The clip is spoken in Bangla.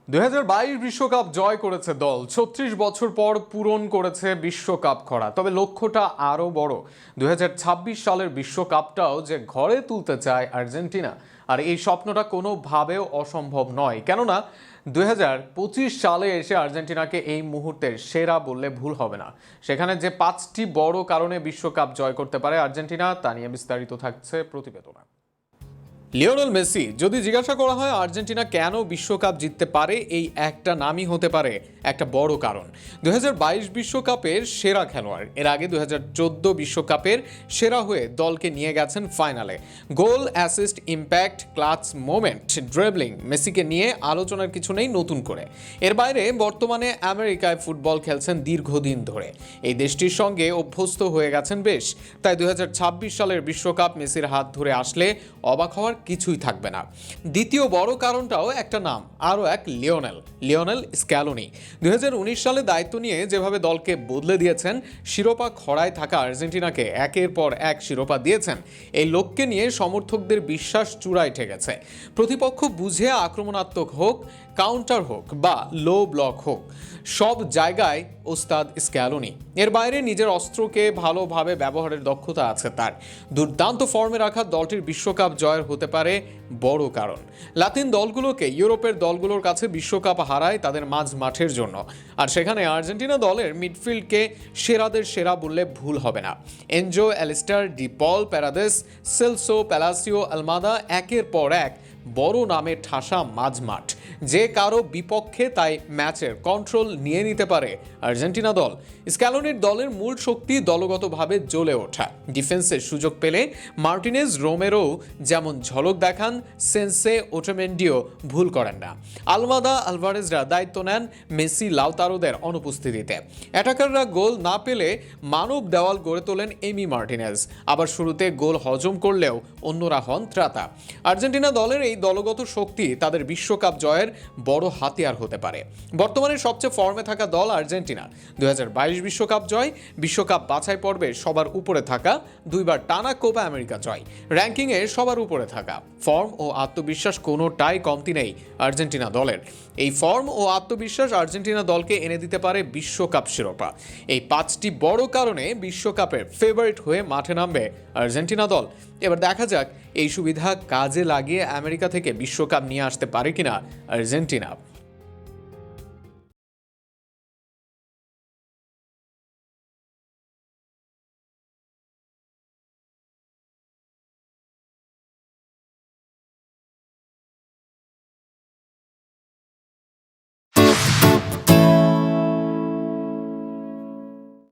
2022 বিশ্বকাপ জয় করেছে দল। 36 বছর পর পূরণ করেছে বিশ্বকাপ খরা। তবে লক্ষ্যটা আরও বড়। 2026 সালের বিশ্বকাপটাও যে ঘরে তুলতে চায় আর্জেন্টিনা, আর এই স্বপ্নটা কোনোভাবেও অসম্ভব নয়। কেননা 2025 সালে এসে আর্জেন্টিনাকে এই মুহূর্তের সেরা বললে ভুল হবে না। সেখানে যে 5টি বড় কারণে বিশ্বকাপ জয় করতে পারে আর্জেন্টিনা, তা নিয়ে বিস্তারিত থাকছে প্রতিবেদনে। লিওনেল মেসি, যদি জিজ্ঞাসা করা হয় আর্জেন্টিনা কেন বিশ্বকাপ জিততে পারে, এই একটা নামই হতে পারে একটা বড় কারণ। 2022 বিশ্বকাপের সেরা খেলোয়াড়, এর আগে 2014 বিশ্বকাপের সেরা হয়ে দলকে নিয়ে গেছেন ফাইনালে। Goal, assist, impact, clutch moment, dribbling, মেসিকে নিয়ে আলোচনার কিছু নেই নতুন করে। এর বাইরে বর্তমানে আমেরিকায় ফুটবল খেলছেন দীর্ঘদিন ধরে, এই দেশটির সঙ্গে অভ্যস্ত হয়ে গেছেন বেশ। তাই 2026 সালের বিশ্বকাপ মেসির হাত ধরে আসলে অবাক হওয়ার কিছুই থাকবে না। দ্বিতীয় বড় কারণটাও একটা নাম, আরও এক লিওনেল স্ক্যালোনি। 2019 সালে দায়িত্ব নিয়ে যেভাবে দলকে বদলে দিয়েছেন, শিরোপা খরায় থাকা আর্জেন্টিনাকে একের পর এক শিরোপা দিয়েছেন, এই লোককে নিয়ে সমর্থকদের বিশ্বাস চূড়ায় ঠেকেছে। প্রতিপক্ষ বুঝে আক্রমণাত্মক হোক, কাউন্টার হোক বা লো ব্লক হোক, সব জায়গায় ওস্তাদ স্ক্যালোনি। এর বাইরে নিজের অস্ত্রকে ভালোভাবে ব্যবহারের দক্ষতা আছে তার। দুর্দান্ত ফর্মে রাখা দলটির বিশ্বকাপ জয়ের হতে পারে বড় কারণ। লাতিন দলগুলোকে ইউরোপের দলগুলোর কাছে বিশ্বকাপ হারায় তাদের মাঝ মাঠের জন্য, আর সেখানে আর্জেন্টিনা দলের মিডফিল্ডকে সেরাদের সেরা বললে ভুল হবে না। এনজো, অ্যালিস্টার, ডি পল, প্যারাদেস, সেলসো, প্যালাসিও, আলমাদা, একের পর এক বড় নামের ঠাসা মাঝমাঠ, যে কারো বিপক্ষে তাই ম্যাচের কন্ট্রোল নিয়ে নিতে পারে আর্জেন্টিনা দল। স্ক্যালোনির দলের মূল শক্তি দলগতভাবে জ্বলে ওঠা। ডিফেন্সের সুযোগ পেলে মার্টিনেজ, রোমেরো যেমন ঝলক দেখান, সেন্সে, ওটামেন্ডিও ভুল করেন না। আলমাদা, আলভারেজরা দায়িত্ব নেন মেসি, লাউতারোদের অনুপস্থিতিতে। অ্যাটাকাররা গোল না পেলে মানব দেওয়াল গড়ে তোলেন এমি মার্টিনেজ। আবার শুরুতে গোল হজম করলেও অন্যরা হন ত্রাতা। আর্জেন্টিনা দলের এই দলগত শক্তি তাদের বিশ্বকাপ জয়ের বড় হাতিয়ার হতে পারে। বর্তমানে সবচেয়ে ফর্মে থাকা দল আর্জেন্টিনা। 2022 বিশ্বকাপ জয়, বিশ্বকাপ বাছাই পর্বে সবার উপরে থাকা, দুইবার টানা কোপা আমেরিকা জয়, র্যাঙ্কিংয়ে সবার উপরে থাকা। ফর্ম ও আত্মবিশ্বাস কোনোটাই কমতি নেই আর্জেন্টিনা দলের। এই ফর্ম ও আত্মবিশ্বাস আর্জেন্টিনা দলকে এনে দিতে পারে বিশ্বকাপ শিরোপা। এই 5টি বড় কারণে বিশ্বকাপের ফেভারিট হয়ে মাঠে নামবে আর্জেন্টিনা দল। এবার দেখা যাক এই সুবিধা কাজে লাগিয়ে আমেরিকা থেকে বিশ্বকাপ নিয়ে আসতে পারে কিনা আর্জেন্টিনা।